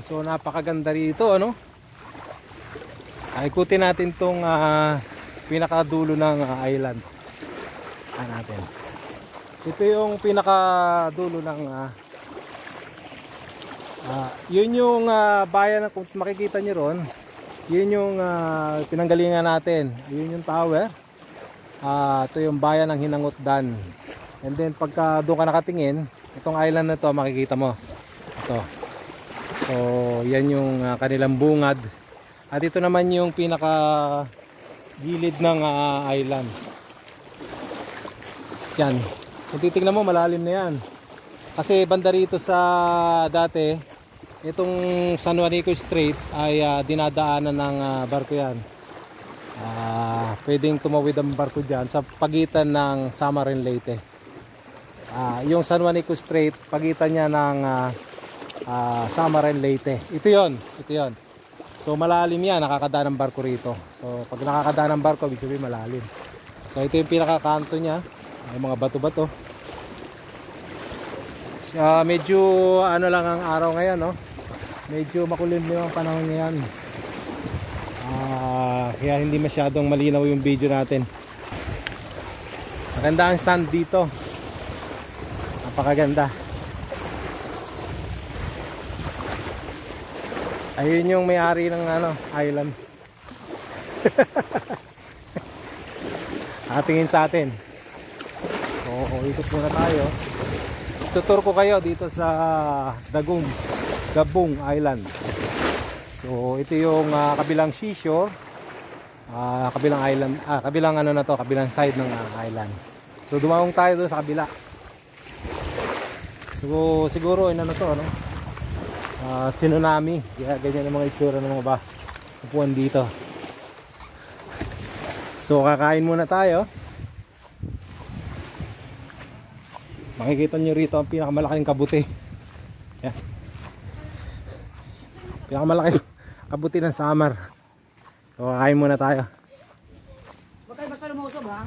So napakaganda rito, ano? Ikutin natin tong pinakadulo ng island. Natin. Ito yung pinakadulo ng yun yung bayan, kung makikita nyo ron, yun yung pinanggalingan natin. Yun yung tower. Ito yung bayan ng Hinangutdan. And then pagka doon ka nakatingin, itong island na to makikita mo. Ito. So yan yung kanilang bungad. At ito naman yung pinaka gilid ng island. Yan. Kung titignan mo, malalim na yan. Kasi banda rito sa dati, itong San Juanico Strait ay dinadaanan ng barko yan. Pwedeng tumawid ang barko dyan sa pagitan ng Samar and Leyte. Yung San Juanico Strait, pagitan niya ng Samar and Leyte. Ito yon, ito yon. So malalim yan, nakakadaan ng barko rito. So pag nakakadaan ng barko, ibig sabihin malalim. So ito yung pinakakanto niya. May mga bato-bato. Medyo ano lang ang araw ngayon, no? Medyo makulimlim ang panahon ngayon. Kaya hindi masyadong malinaw yung video natin. Maganda ang sand dito. Napakaganda. Ayun yung may-ari ng island. Tingin sa atin. So, ikot muna tayo. Tutur ko kayo dito sa Gabong Island. So, ito yung kabilang seashore. Kabilang island, kabilang na to, kabilang side ng island. So, dumawong tayo doon sa kabila. So, siguro na to, no? Tsunami. Kaya ganyan ang mga itsura ng mga upuan dito. So, kakain muna tayo. Makikita nyo rito ang pinakamalaking kabuti. Yan. Pinakamalaking kabuti ng Samar. So kakain muna tayo. Bakit basta lumusob ha?